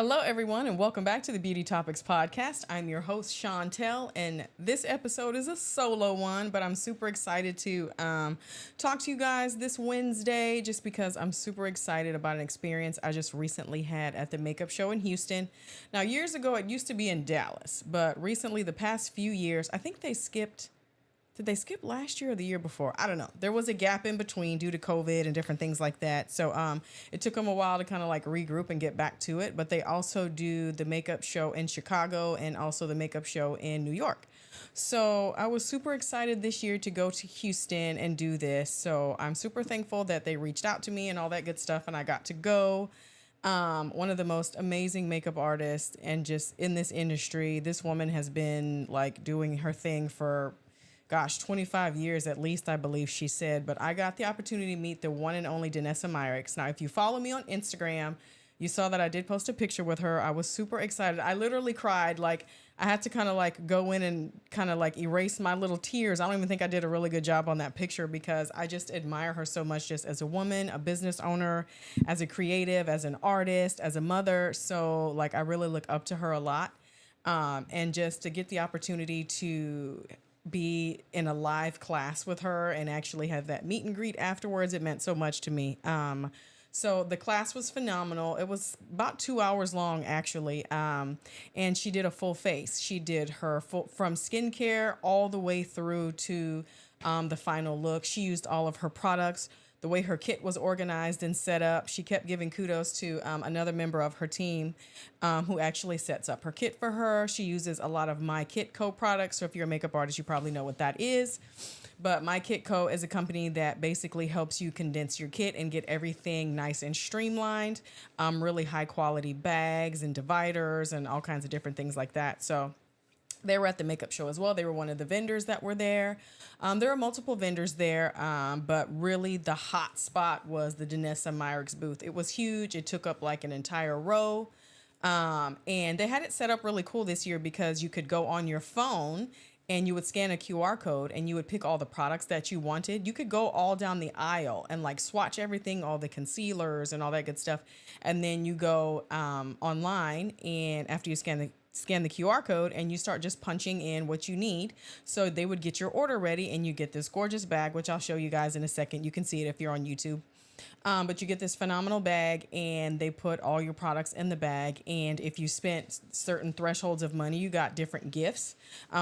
Hello, everyone, and welcome back to the Beauty Topics podcast. I'm your host, Chantel, and this episode is a solo one, but I'm super excited to talk to you guys this Wednesday just because I'm super excited about an experience I just recently had at the makeup show in Houston. Now, years ago, it used to be in Dallas, but recently, the past few years, I think they skipped. Did they skip last year or the year before? I don't know. There was a gap in between due to COVID and different things like that. So it took them a while to kind of like regroup and get back to it. But they also do the makeup show in Chicago and also the makeup show in New York. So I was super excited this year to go to Houston and do this. So I'm super thankful that they reached out to me and all that good stuff. And I got to go. One of the most amazing makeup artists and just in this industry. This woman has been like doing her thing for 25 years at least, I believe she said. But I got the opportunity to meet the one and only Danessa Myricks. Now, if you follow me on Instagram, you saw that I did post a picture with her. I was super excited. I literally cried. Like, I had to kind of like go in and kind of like erase my little tears. I don't even think I did a really good job on that picture because I just admire her so much just as a woman, a business owner, as a creative, as an artist, as a mother. So like, I really look up to her a lot. And just to get the opportunity to be in a live class with her and actually have that meet and greet afterwards, it meant so much to me. So the class was phenomenal. It was about 2 hours long, actually. And she did a full face. She did her full from skincare all the way through to the final look. She used all of her products. The way her kit was organized and set up, she kept giving kudos to another member of her team who actually sets up her kit for her. She uses a lot of My Kit Co. products. So if you're a makeup artist, you probably know what that is. But My Kit Co. is a company that basically helps you condense your kit and get everything nice and streamlined. Really high quality bags and dividers and all kinds of different things like that. So they were at the makeup show as well. They were one of the vendors that were there. There are multiple vendors there, but really the hot spot was the Danessa Myricks booth. It was huge. It took up like an entire row. And they had it set up really cool this year because you could go on your phone and you would scan a QR code and you would pick all the products that you wanted. You could go all down the aisle and like swatch everything, all the concealers and all that good stuff. And then you go online, and after you scan the QR code and you start just punching in what you need. So they would get your order ready and you get this gorgeous bag, which I'll show you guys in a second. You can see it if you're on YouTube. But you get this phenomenal bag and they put all your products in the bag. And if you spent certain thresholds of money, you got different gifts.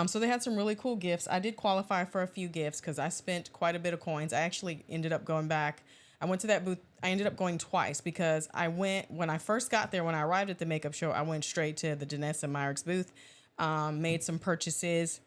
So they had some really cool gifts. I did qualify for a few gifts because I spent quite a bit of coins. I actually ended up going back. I went to that booth. I ended up going twice because I went when I first got there. When I arrived at the makeup show, I went straight to the Danessa Myricks booth, made some purchases.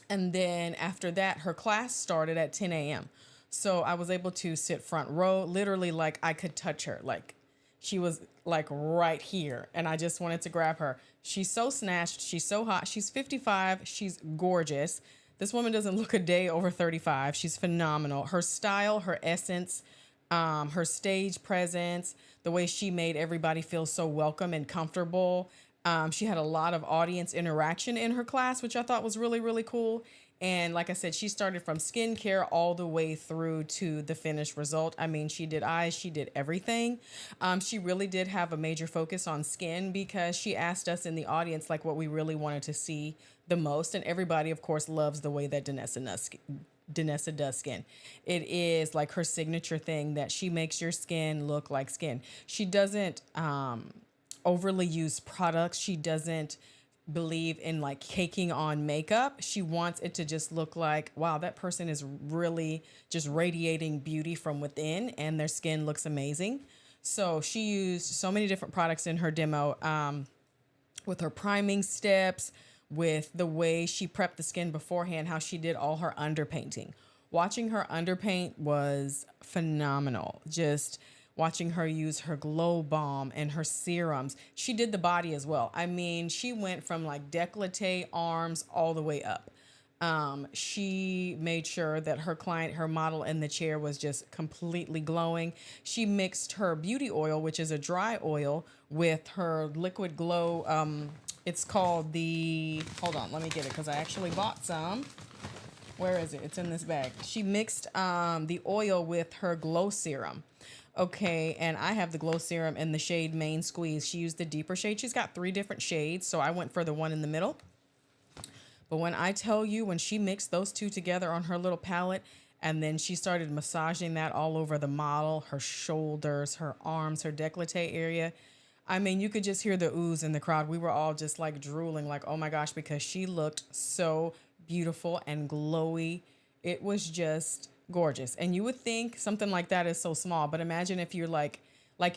And then after that, her class started at 10 a.m. So I was able to sit front row, literally like I could touch her. Like she was like right here and I just wanted to grab her. She's so snatched. She's so hot. She's 55. She's gorgeous. This woman doesn't look a day over 35. She's phenomenal. Her style, her essence, her stage presence, the way she made everybody feel so welcome and comfortable. She had a lot of audience interaction in her class, which I thought was really, really cool. And like I said, she started from skincare all the way through to the finished result. I mean, she did eyes, she did everything. She really did have a major focus on skin because she asked us in the audience like what we really wanted to see the most. And everybody, of course, loves the way that Danessa does skin. It is like her signature thing that she makes your skin look like skin. She doesn't overly use products. She doesn't believe in like caking on makeup. She wants it to just look like, wow, that person is really just radiating beauty from within and their skin looks amazing. So she used so many different products in her demo with her priming steps, with the way she prepped the skin beforehand, how she did all her underpainting. Watching her underpaint was phenomenal. Just watching her use her glow balm and her serums. She did the body as well. I mean, she went from like décolleté arms all the way up. She made sure that her client, her model in the chair was just completely glowing. She mixed her beauty oil, which is a dry oil, with her liquid glow. It's called hold on, let me get it because I actually bought some. Where is it? It's in this bag. She mixed the oil with her glow serum. Okay, and I have the glow serum in the shade Main Squeeze. She used the deeper shade. She's got 3 different shades, so I went for the one in the middle. But when I tell you, when she mixed those two together on her little palette, and then she started massaging that all over the model, her shoulders, her arms, her décolleté area. I mean, you could just hear the oohs in the crowd. We were all just like drooling, like, oh my gosh, because she looked so beautiful and glowy. It was just gorgeous. And you would think something like that is so small, but imagine if you're like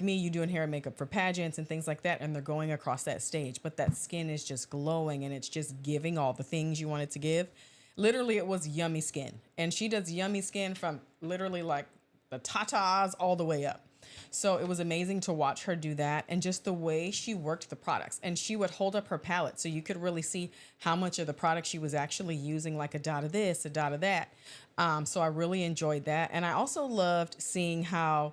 me, you doing hair and makeup for pageants and things like that, and they're going across that stage, but that skin is just glowing and it's just giving all the things you want it to give. Literally, it was yummy skin. And she does yummy skin from literally like the tatas all the way up. So it was amazing to watch her do that, and just the way she worked the products. And she would hold up her palette so you could really see how much of the product she was actually using, like a dot of this, a dot of that. So I really enjoyed that. And I also loved seeing how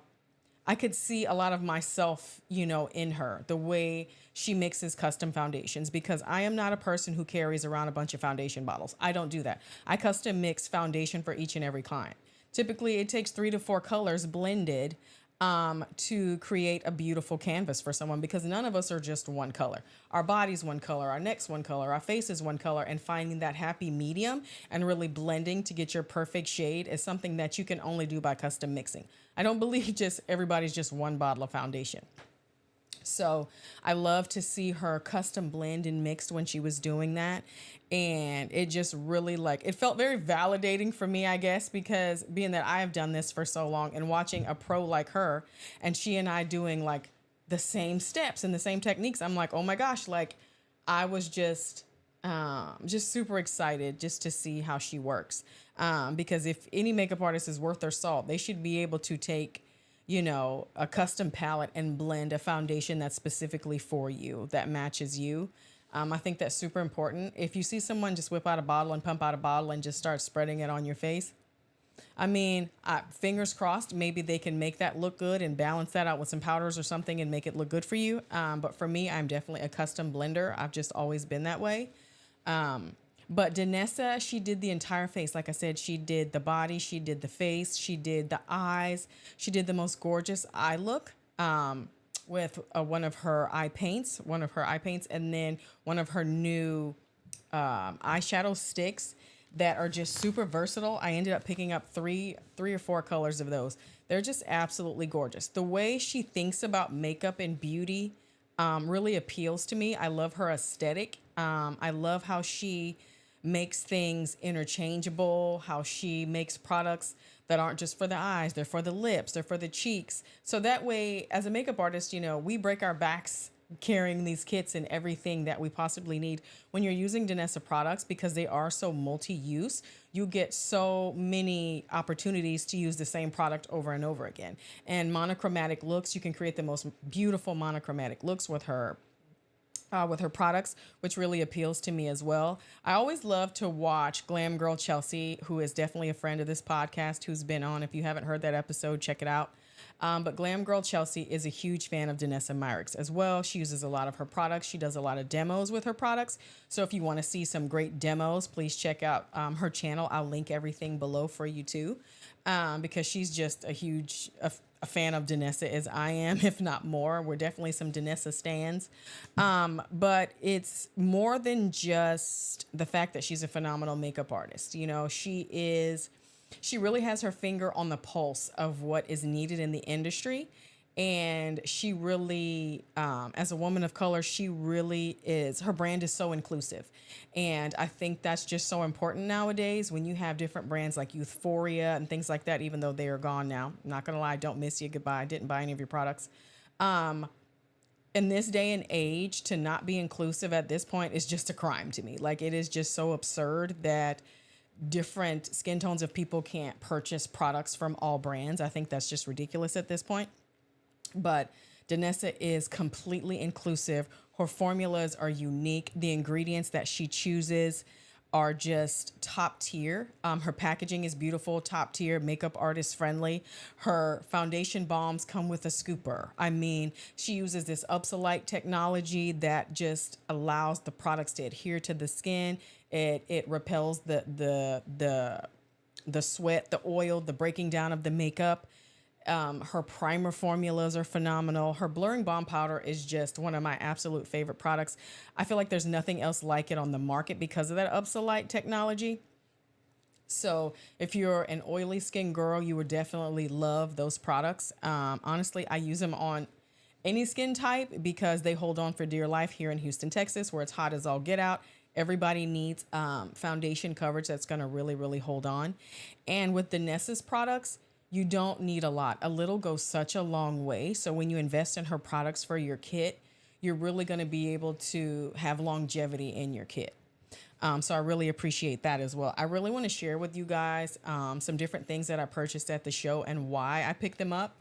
I could see a lot of myself, in her, the way she mixes custom foundations, because I am not a person who carries around a bunch of foundation bottles. I don't do that. I custom mix foundation for each and every client. Typically, it takes 3 to 4 colors blended to create a beautiful canvas for someone, because none of us are just one color. Our body's one color, our neck's one color, our face is one color, and finding that happy medium and really blending to get your perfect shade is something that you can only do by custom mixing. I don't believe just everybody's just one bottle of foundation. So I love to see her custom blend and mixed when she was doing that. And it just really it felt very validating for me, I guess, because being that I have done this for so long and watching a pro like her and she and I doing like the same steps and the same techniques, I'm like, oh my gosh, I was just super excited just to see how she works. Because if any makeup artist is worth their salt, they should be able to take a custom palette and blend a foundation that's specifically for you, that matches you. I think that's super important. If you see someone just whip out a bottle and pump out a bottle and just start spreading it on your face, I mean, fingers crossed, maybe they can make that look good and balance that out with some powders or something and make it look good for you. But for me, I'm definitely a custom blender. I've just always been that way. But Danessa, she did the entire face. Like I said, she did the body, she did the face, she did the eyes. She did the most gorgeous eye look with one of her eye paints, and then one of her new eyeshadow sticks that are just super versatile. I ended up picking up three or four colors of those. They're just absolutely gorgeous. The way she thinks about makeup and beauty really appeals to me. I love her aesthetic. I love how she makes things interchangeable, how she makes products that aren't just for the eyes, they're for the lips, they're for the cheeks. So that way, as a makeup artist, we break our backs carrying these kits and everything that we possibly need. When you're using Danessa products, because they are so multi-use, you get so many opportunities to use the same product over and over again. And monochromatic looks, you can create the most beautiful monochromatic looks with her products, which really appeals to me as well. I always love to watch Glam Girl Chelsea, who is definitely a friend of this podcast, who's been on. If you haven't heard that episode, check it out. But Glam Girl Chelsea is a huge fan of Danessa Myricks as well. She uses a lot of her products. She does a lot of demos with her products. So if you want to see some great demos, please check out her channel. I'll link everything below for you too, because she's just a fan of Danessa as I am, if not more. We're definitely some Danessa stans. But it's more than just the fact that she's a phenomenal makeup artist. She really has her finger on the pulse of what is needed in the industry. And she really, as a woman of color, her brand is so inclusive. And I think that's just so important nowadays when you have different brands like Euphoria and things like that, even though they are gone now. I'm not going to lie, don't miss you. Goodbye. I didn't buy any of your products. In this day and age, to not be inclusive at this point is just a crime to me. It is just so absurd that different skin tones of people can't purchase products from all brands. I think that's just ridiculous at this point. But Danessa is completely inclusive. Her formulas are unique. The ingredients that she chooses are just top tier. Her packaging is beautiful, top tier, makeup artist friendly. Her foundation balms come with a scooper. I mean, she uses this Upsolite technology that just allows the products to adhere to the skin. It repels the sweat, the oil, the breaking down of the makeup. Her primer formulas are phenomenal. Her blurring balm powder is just one of my absolute favorite products. I feel like there's nothing else like it on the market because of that Upsolite technology. So if you're an oily skin girl, you would definitely love those products. Honestly, I use them on any skin type because they hold on for dear life here in Houston, Texas, where it's hot as all get out. Everybody needs foundation coverage that's going to really, really hold on. And with the Nessus products, you don't need a lot. A little goes such a long way. So when you invest in her products for your kit, you're really going to be able to have longevity in your kit. So I really appreciate that as well. I really want to share with you guys some different things that I purchased at the show and why I picked them up.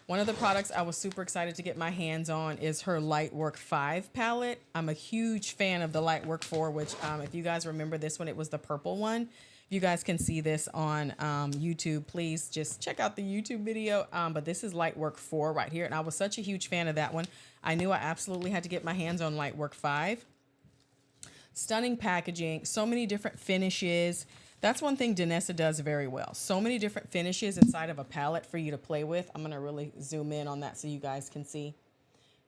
One of the products I was super excited to get my hands on is her Lightwork 5 palette. I'm a huge fan of the Lightwork 4, which if you guys remember this one, it was the purple one. If you guys can see this on YouTube, please just check out the YouTube video. But this is Lightwork 4 right here. And I was such a huge fan of that one. I knew I absolutely had to get my hands on Lightwork 5. Stunning packaging, so many different finishes. That's one thing Danessa does very well. So many different finishes inside of a palette for you to play with. I'm going to really zoom in on that so you guys can see.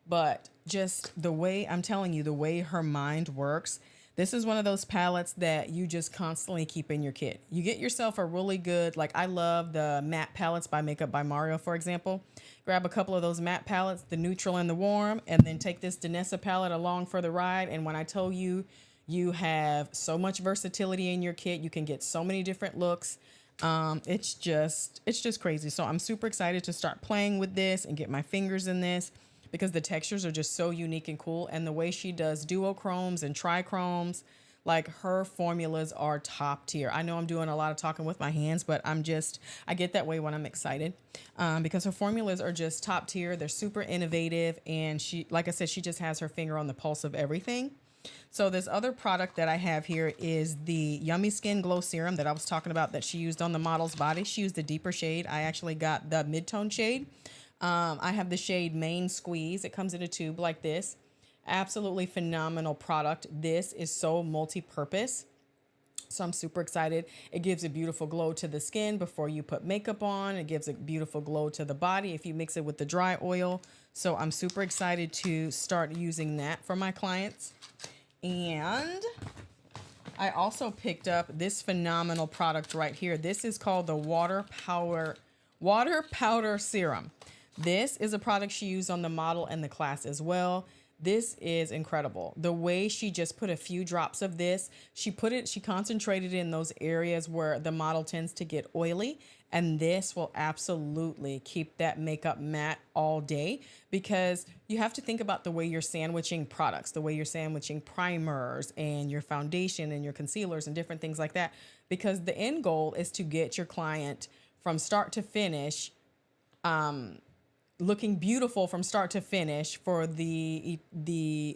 But just the way, I'm telling you, the way her mind works, this is one of those palettes that you just constantly keep in your kit. You get yourself a really good, like I love the matte palettes by Makeup by Mario, for example. Grab a couple of those matte palettes, the neutral and the warm, and then take this Danessa palette along for the ride. And when I tell you, you have so much versatility in your kit. You can get so many different looks. It's just crazy. So I'm super excited to start playing with this and get my fingers in this because the textures are just so unique and cool. And the way she does duochromes and trichromes, like her formulas are top tier. I know I'm doing a lot of talking with my hands, but I get that way when I'm excited because her formulas are just top tier. They're super innovative. And she, like I said, she just has her finger on the pulse of everything. So this other product that I have here is the Yummy Skin Glow Serum that I was talking about that she used on the model's body. She used the deeper shade. I actually got the mid-tone shade. I have the shade Main Squeeze. It comes in a tube like this. Absolutely phenomenal product. This is so multi-purpose. So I'm super excited. It gives a beautiful glow to the skin before you put makeup on. It gives a beautiful glow to the body if you mix it with the dry oil. So I'm super excited to start using that for my clients. And I also picked up this phenomenal product right here. This is called the Water Powder Serum. This is a product she used on the model and the class as well. This is incredible. The way she just put a few drops of this, she concentrated in those areas where the model tends to get oily. And this will absolutely keep that makeup matte all day because you have to think about the way you're sandwiching products, the way you're sandwiching primers and your foundation and your concealers and different things like that. Because the end goal is to get your client from start to finish, looking beautiful from start to finish for the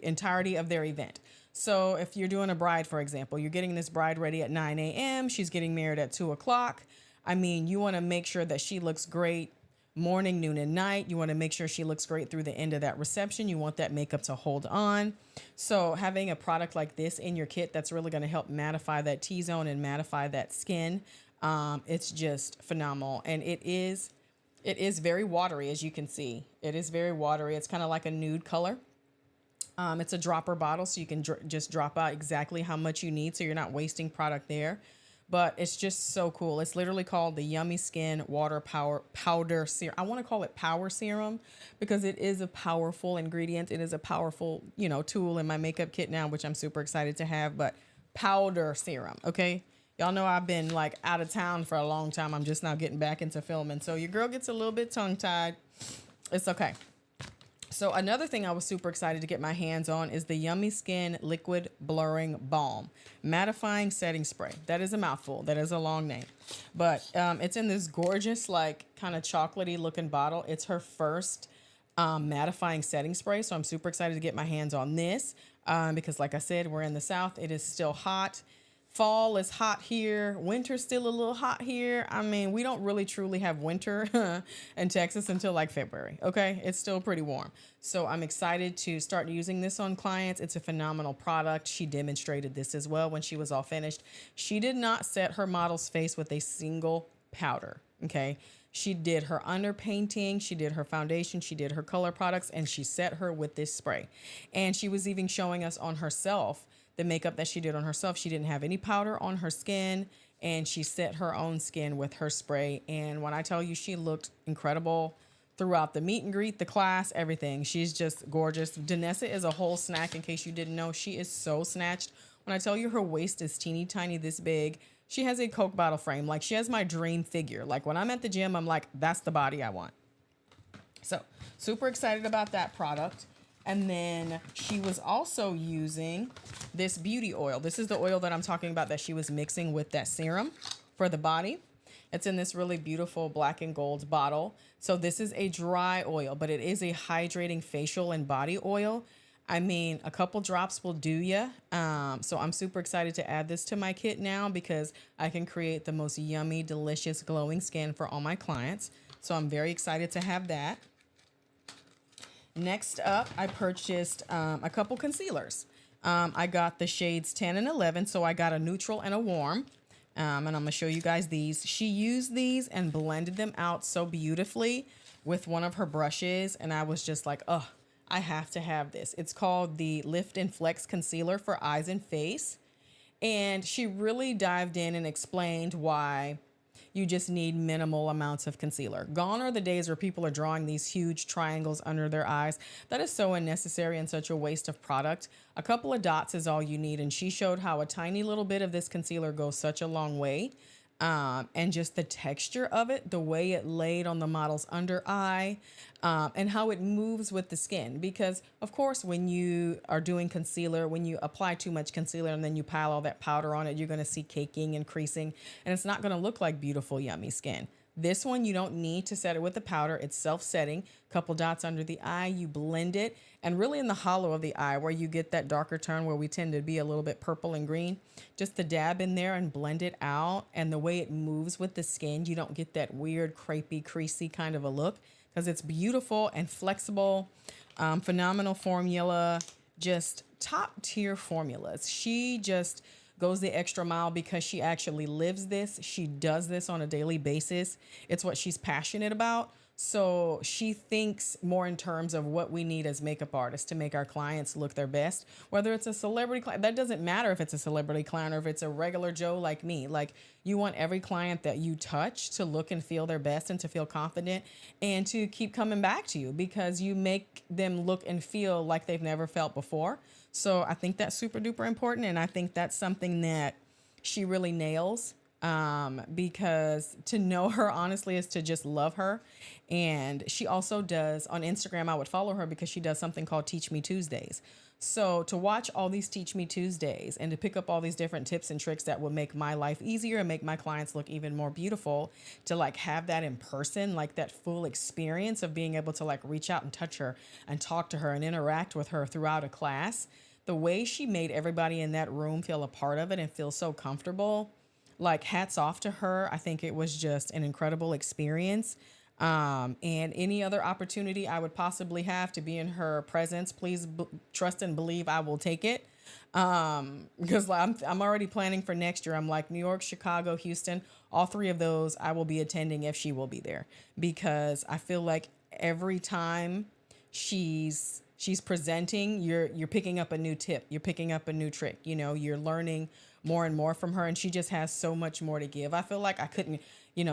entirety of their event. So if you're doing a bride, for example, you're getting this bride ready at 9 a.m. She's getting married at 2 o'clock. I mean, you want to make sure that she looks great morning, noon, and night. You want to make sure she looks great through the end of that reception. You want that makeup to hold on. So having a product like this in your kit that's really going to help mattify that T-zone and mattify that skin, it's just phenomenal. And it is very watery, as you can see. It is very watery. It's kind of like a nude color. It's a dropper bottle, so you can just drop out exactly how much you need, so you're not wasting product there. But it's just so cool. It's literally called the Yummy Skin Water Powder Serum. I want to call it Power Serum because it is a powerful ingredient. It is a powerful, tool in my makeup kit now, which I'm super excited to have. But powder serum, okay? Y'all know I've been like out of town for a long time. I'm just now getting back into filming. So your girl gets a little bit tongue-tied. It's okay. So another thing I was super excited to get my hands on is the Yummy Skin Liquid Blurring Balm Mattifying Setting Spray. That is a mouthful. That is a long name. But it's in this gorgeous, like, kind of chocolatey looking bottle. It's her first mattifying setting spray. So I'm super excited to get my hands on this because, like I said, we're in the South. It is still hot. Fall is hot here. Winter's still a little hot here. I mean, we don't really truly have winter in Texas until like February. Okay. It's still pretty warm. So I'm excited to start using this on clients. It's a phenomenal product. She demonstrated this as well when she was all finished. She did not set her model's face with a single powder. Okay. She did her underpainting, she did her foundation, she did her color products, and she set her with this spray. And she was even showing us on herself the makeup that she did on herself. She didn't have any powder on her skin, and she set her own skin with her spray. And when I tell you, she looked incredible throughout the meet and greet, the class, everything. She's just gorgeous. Danessa is a whole snack, in case you didn't know. She is so snatched. When I tell you her waist is teeny tiny, this big, she has a Coke bottle frame. Like, she has my dream figure. Like, when I'm at the gym, I'm like, that's the body I want. So super excited about that product. And then she was also using this beauty oil. This is the oil that I'm talking about that she was mixing with that serum for the body. It's in this really beautiful black and gold bottle. So this is a dry oil, but it is a hydrating facial and body oil. I mean, a couple drops will do ya. So I'm super excited to add this to my kit now, because I can create the most yummy, delicious, glowing skin for all my clients. So I'm very excited to have that. Next up, I purchased a couple concealers. I got the shades 10 and 11, so I got a neutral and a warm. And I'm going to show you guys these. She used these and blended them out so beautifully with one of her brushes, and I was just like, oh, I have to have this. It's called the Lift and Flex Concealer for Eyes and Face. And she really dived in and explained why you just need minimal amounts of concealer. Gone are the days where people are drawing these huge triangles under their eyes. That is so unnecessary and such a waste of product. A couple of dots is all you need. And she showed how a tiny little bit of this concealer goes such a long way. And just the texture of it, the way it laid on the model's under eye, and how it moves with the skin. Because, of course, when you are doing concealer, when you apply too much concealer and then you pile all that powder on it, you're going to see caking and creasing, and it's not going to look like beautiful, yummy skin. This one, you don't need to set it with the powder. It's self-setting. Couple dots under the eye, you blend it, and really in the hollow of the eye where you get that darker tone where we tend to be a little bit purple and green, just to dab in there and blend it out. And the way it moves with the skin, you don't get that weird, crepey, creasy kind of a look, because it's beautiful and flexible. Phenomenal formula, just top tier formulas. She just goes the extra mile because she actually lives this. She does this on a daily basis. It's what she's passionate about. So she thinks more in terms of what we need as makeup artists to make our clients look their best. Whether it's a celebrity client, that doesn't matter if it's a celebrity client or if it's a regular Joe like me. Like, you want every client that you touch to look and feel their best and to feel confident and to keep coming back to you, because you make them look and feel like they've never felt before. So I think that's super duper important. And I think that's something that she really nails. Because to know her honestly is to just love her. And she also does on Instagram, I would follow her because she does something called Teach Me Tuesdays. So to watch all these Teach Me Tuesdays and to pick up all these different tips and tricks that will make my life easier and make my clients look even more beautiful, to like have that in person, like that full experience of being able to like reach out and touch her and talk to her and interact with her throughout a class, the way she made everybody in that room feel a part of it and feel so comfortable. Like, hats off to her. I think it was just an incredible experience. And any other opportunity I would possibly have to be in her presence, please trust and believe I will take it. Because I'm already planning for next year. I'm like, New York, Chicago, Houston, all three of those I will be attending if she will be there. Because I feel like every time she's presenting, you're picking up a new tip, you're picking up a new trick, you're learning more and more from her, and she just has so much more to give. I feel like I couldn't,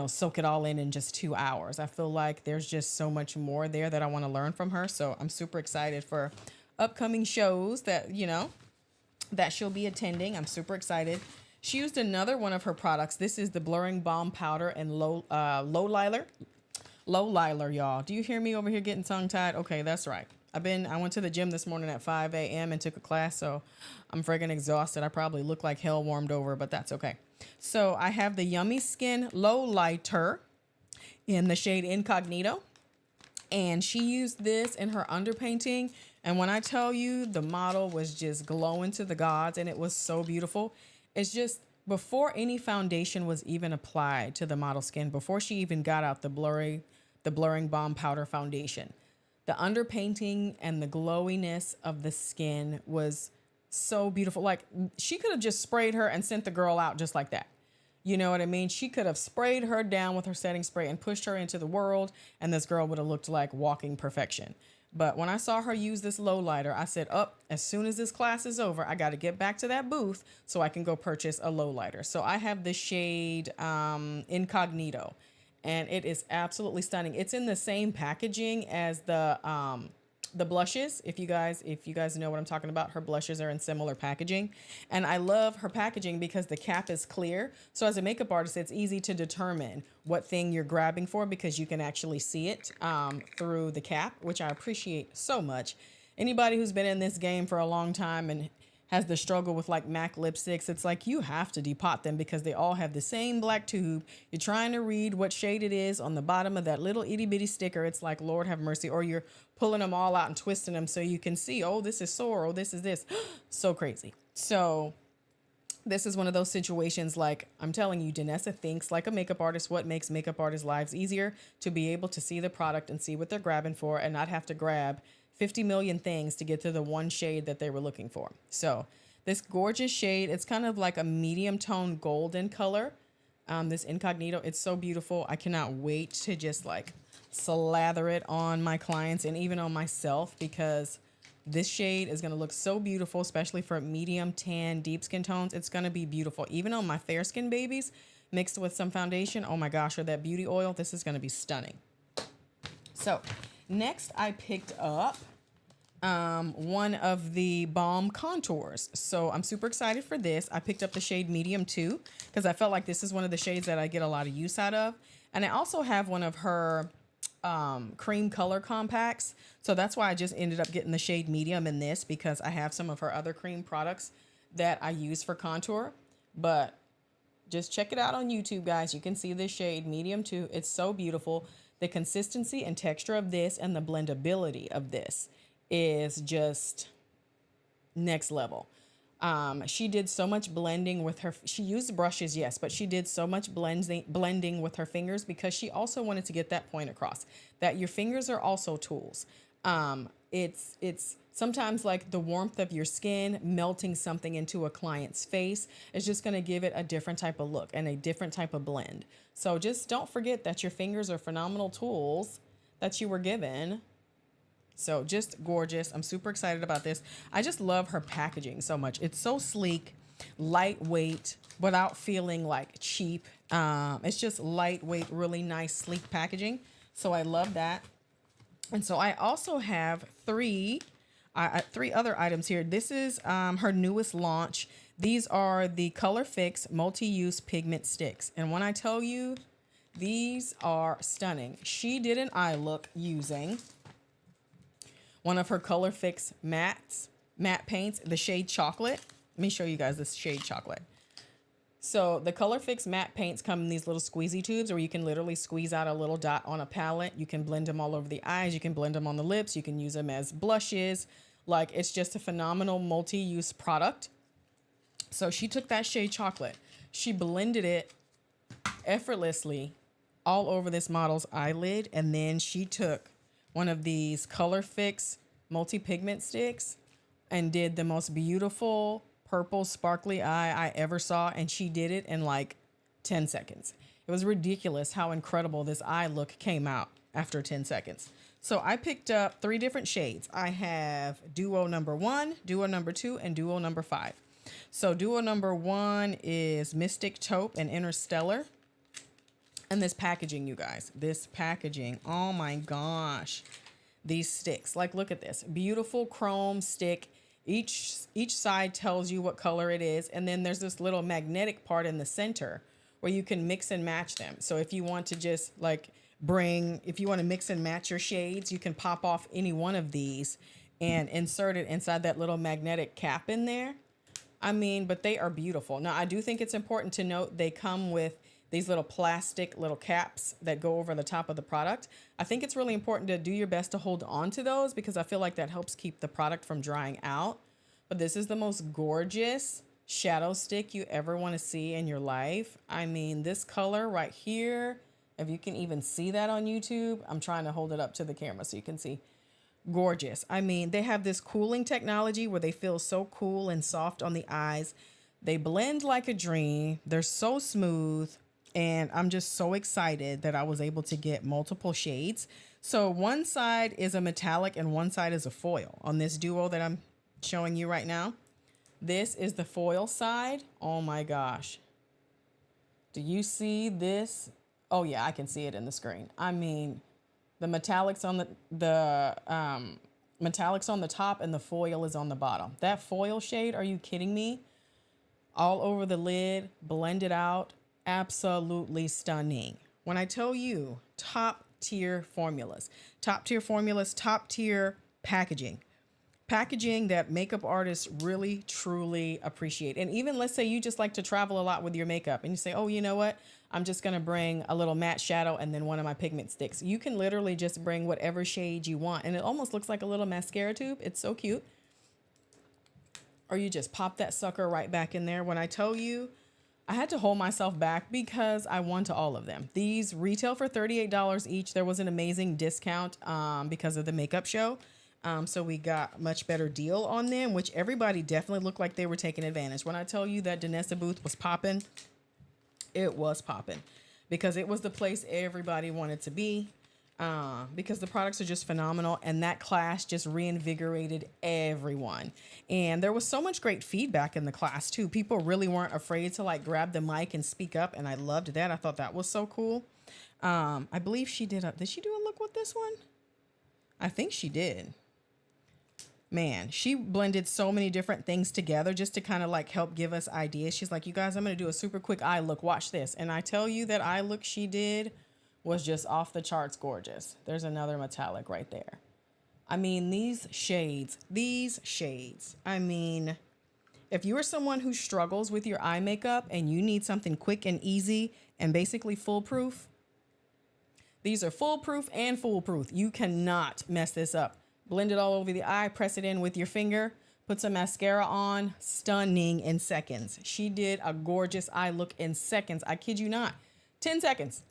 soak it all in just 2 hours. I feel like there's just so much more there that I want to learn from her. So I'm super excited for upcoming shows that, that she'll be attending. I'm super excited. She used another one of her products. This is the Blurring Balm Powder and Low Liler, y'all. Do you hear me over here getting tongue-tied? Okay, that's right. I went to the gym this morning at 5 a.m. and took a class, so I'm friggin' exhausted. I probably look like hell warmed over, but that's okay. So I have the Yummy Skin Low Lighter in the shade Incognito, and she used this in her underpainting, and when I tell you, the model was just glowing to the gods, and it was so beautiful. It's just, before any foundation was even applied to the model skin, before she even got out the Blurring Balm Powder foundation, the underpainting and the glowiness of the skin was so beautiful. Like, she could have just sprayed her and sent the girl out just like that. You know what I mean? She could have sprayed her down with her setting spray and pushed her into the world, and this girl would have looked like walking perfection. But when I saw her use this low lighter, I said, up, as soon as this class is over, I got to get back to that booth so I can go purchase a low lighter. So I have the shade Incognito, and it is absolutely stunning. It's in the same packaging as the blushes. If you guys know what I'm talking about, her blushes are in similar packaging, and I love her packaging because the cap is clear. So as a makeup artist, it's easy to determine what thing you're grabbing for because you can actually see it through the cap, which I appreciate so much. Anybody who's been in this game for a long time and has the struggle with like MAC lipsticks, it's like you have to depot them because they all have the same black tube. You're trying to read what shade it is on the bottom of that little itty bitty sticker. It's like, Lord have mercy. Or you're pulling them all out and twisting them so you can see, oh, this is sore, oh, this is this. So crazy. So this is one of those situations, like I'm telling you, Danessa thinks like a makeup artist. What makes makeup artists' lives easier? To be able to see the product and see what they're grabbing for and not have to grab 50 million things to get to the one shade that they were looking for. So this gorgeous shade, it's kind of like a medium tone golden color. This Incognito, it's so beautiful. I cannot wait to just like slather it on my clients and even on myself because this shade is going to look so beautiful, especially for medium tan, deep skin tones. It's going to be beautiful. Even on my fair skin babies mixed with some foundation. Oh my gosh, or that beauty oil. This is going to be stunning. So next I picked up one of the Balm contours. So I'm super excited for this. I picked up the shade Medium 2 because I felt like this is one of the shades that I get a lot of use out of. And I also have one of her cream color compacts. So that's why I just ended up getting the shade Medium in this because I have some of her other cream products that I use for contour. But just check it out on YouTube, guys. You can see this shade Medium 2. It's so beautiful. The consistency and texture of this and the blendability of this is just next level. She did so much blending with her. She used brushes, yes, but she did so much blending with her fingers because she also wanted to get that point across that your fingers are also tools. It's sometimes like the warmth of your skin melting something into a client's face is just going to give it a different type of look and a different type of blend. So just don't forget that your fingers are phenomenal tools that you were given. So just gorgeous. I'm super excited about this. I just love her packaging so much. It's so sleek, lightweight, without feeling like cheap. It's just lightweight, really nice, sleek packaging. So I love that. And so I also have three other items here. This is her newest launch. These are the Color Fix Multi-Use Pigment Sticks. And when I tell you, these are stunning. She did an eye look using one of her Color Fix matte paints, the shade Chocolate. Let me show you guys this shade Chocolate. So the Color Fix matte paints come in these little squeezy tubes where you can literally squeeze out a little dot on a palette. You can blend them all over the eyes. You can blend them on the lips. You can use them as blushes. Like, it's just a phenomenal multi-use product. So she took that shade Chocolate. She blended it effortlessly all over this model's eyelid. And then she took one of these Color Fix multi-pigment sticks and did the most beautiful purple sparkly eye I ever saw. And she did it in like 10 seconds. It was ridiculous how incredible this eye look came out after 10 seconds. So I picked up 3 different shades. I have Duo number 1, Duo number 2, and Duo number 5. So Duo number 1 is Mystic Taupe and Interstellar. And this packaging, you guys, this packaging, oh my gosh, these sticks, like, look at this beautiful chrome stick. Each side tells you what color it is. And then there's this little magnetic part in the center where you can mix and match them. So if you want to just like if you want to mix and match your shades, you can pop off any one of these and insert it inside that little magnetic cap in there. I mean, but they are beautiful. Now, I do think it's important to note they come with these little plastic little caps that go over the top of the product. I think it's really important to do your best to hold on to those because I feel like that helps keep the product from drying out. But this is the most gorgeous shadow stick you ever want to see in your life. I mean, this color right here, if you can even see that on YouTube, I'm trying to hold it up to the camera so you can see. Gorgeous. I mean, they have this cooling technology where they feel so cool and soft on the eyes. They blend like a dream. They're so smooth. And I'm just so excited that I was able to get multiple shades. So one side is a metallic and one side is a foil on this duo that I'm showing you right now. This is the foil side. Oh my gosh. Do you see this? Oh yeah, I can see it in the screen. I mean, the metallics on the metallics on the top and the foil is on the bottom. That foil shade, are you kidding me? All over the lid, blended out, absolutely stunning. When I tell you top tier formulas, top tier packaging that makeup artists really truly appreciate. And even let's say you just like to travel a lot with your makeup and you say, oh, you know what? I'm just going to bring a little matte shadow and then one of my pigment sticks. You can literally just bring whatever shade you want. And it almost looks like a little mascara tube. It's so cute. Or you just pop that sucker right back in there. When I tell you, I had to hold myself back because I won to all of them. These retail for $38 each. There was an amazing discount because of the makeup show. So we got a much better deal on them, which everybody definitely looked like they were taking advantage. When I tell you that Danessa booth was popping, it was popping because it was the place everybody wanted to be because the products are just phenomenal. And that class just reinvigorated everyone. And there was so much great feedback in the class too. People really weren't afraid to like grab the mic and speak up. And I loved that. I thought that was so cool. I believe she did she do a look with this one? I think she did. Man, she blended so many different things together just to kind of like help give us ideas. She's like, you guys, I'm going to do a super quick eye look. Watch this. And I tell you that eye look she did was just off the charts gorgeous. There's another metallic right there. I mean, these shades, I mean, if you are someone who struggles with your eye makeup and you need something quick and easy and basically foolproof, these are foolproof and foolproof. You cannot mess this up. Blend it all over the eye, press it in with your finger, put some mascara on, stunning in seconds. She did a gorgeous eye look in seconds. I kid you not. 10 seconds.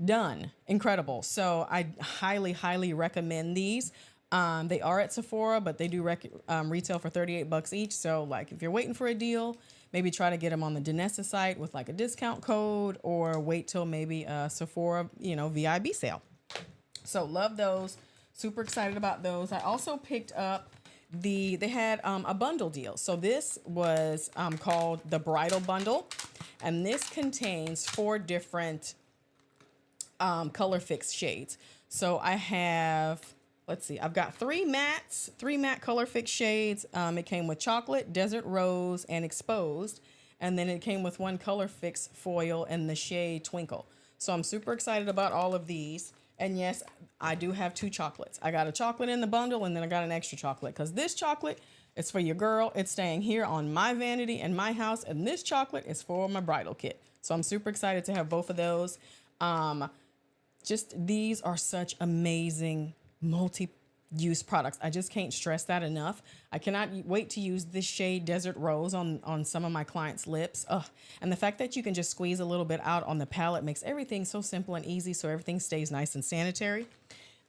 Done. Incredible. So I highly, highly recommend these. They are at Sephora, but they do retail for $38 each. So like if you're waiting for a deal, maybe try to get them on the Danessa site with like a discount code or wait till maybe a Sephora, VIB sale. So love those. Super excited about those. I also picked up they had a bundle deal. So this was called the Bridal Bundle. And this contains 4 different color fix shades. So I have, let's see, I've got 3 matte color fix shades. It came with chocolate, desert rose, and exposed. And then it came with 1 color fix foil in the shade Twinkle. So I'm super excited about all of these. And yes, I do have 2 chocolates. I got a chocolate in the bundle and then I got an extra chocolate because this chocolate is for your girl. It's staying here on my vanity in my house. And this chocolate is for my bridal kit. So I'm super excited to have both of those. These are such amazing multi-use products. I just can't stress that enough. I cannot wait to use this shade Desert Rose on some of my clients' lips. Ugh. And the fact that you can just squeeze a little bit out on the palette makes everything so simple and easy so everything stays nice and sanitary.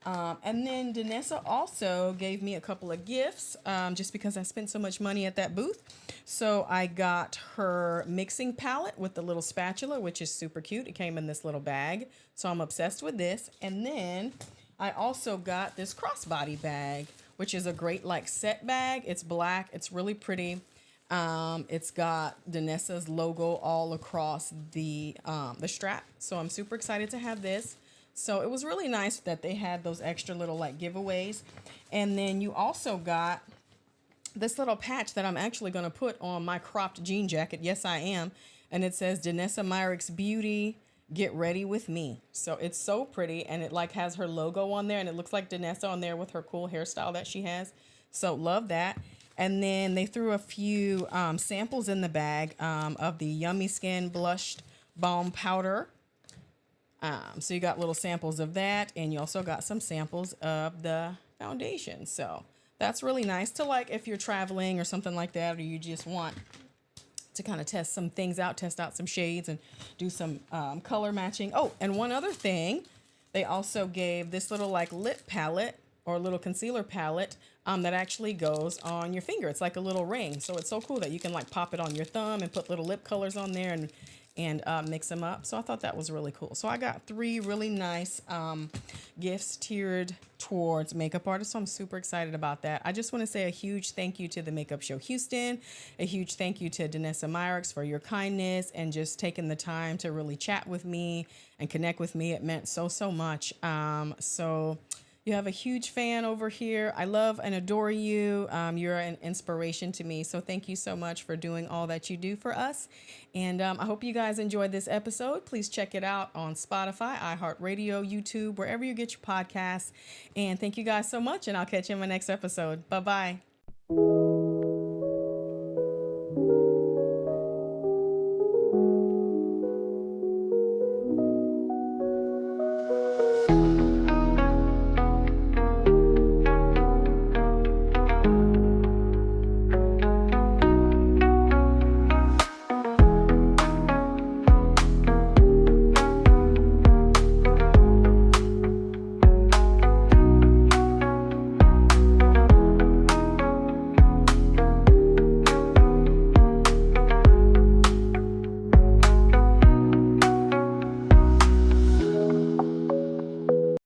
And then Danessa also gave me a couple of gifts just because I spent so much money at that booth. So I got her mixing palette with the little spatula, which is super cute. It came in this little bag. So I'm obsessed with this. And then I also got this crossbody bag, which is a great like set bag. It's black. It's really pretty. It's got Danessa's logo all across the strap. So I'm super excited to have this. So it was really nice that they had those extra little like giveaways. And then you also got this little patch that I'm actually going to put on my cropped jean jacket. Yes, I am. And it says Danessa Myricks Beauty, get ready with me. So it's so pretty. And it like has her logo on there and it looks like Danessa on there with her cool hairstyle that she has. So love that. And then they threw a few samples in the bag of the Yummy Skin Blushed Balm Powder. So you got little samples of that, and you also got some samples of the foundation. So that's really nice to like if you're traveling or something like that, or you just want to kind of test some things out, test out some shades and do some color matching. Oh, and one other thing, they also gave this little like lip palette or a little concealer palette that actually goes on your finger. It's like a little ring. So it's so cool that you can like pop it on your thumb and put little lip colors on there and mix them up. So I thought that was really cool. So I got 3 really nice gifts tiered towards makeup artists. So I'm super excited about that. I just want to say a huge thank you to the Makeup Show Houston, a huge thank you to Danessa Myricks for your kindness and just taking the time to really chat with me and connect with me. It meant so, so much. So you have a huge fan over here. I love and adore you. You're an inspiration to me. So thank you so much for doing all that you do for us. And I hope you guys enjoyed this episode. Please check it out on Spotify, iHeartRadio, YouTube, wherever you get your podcasts. And thank you guys so much. And I'll catch you in my next episode. Bye-bye.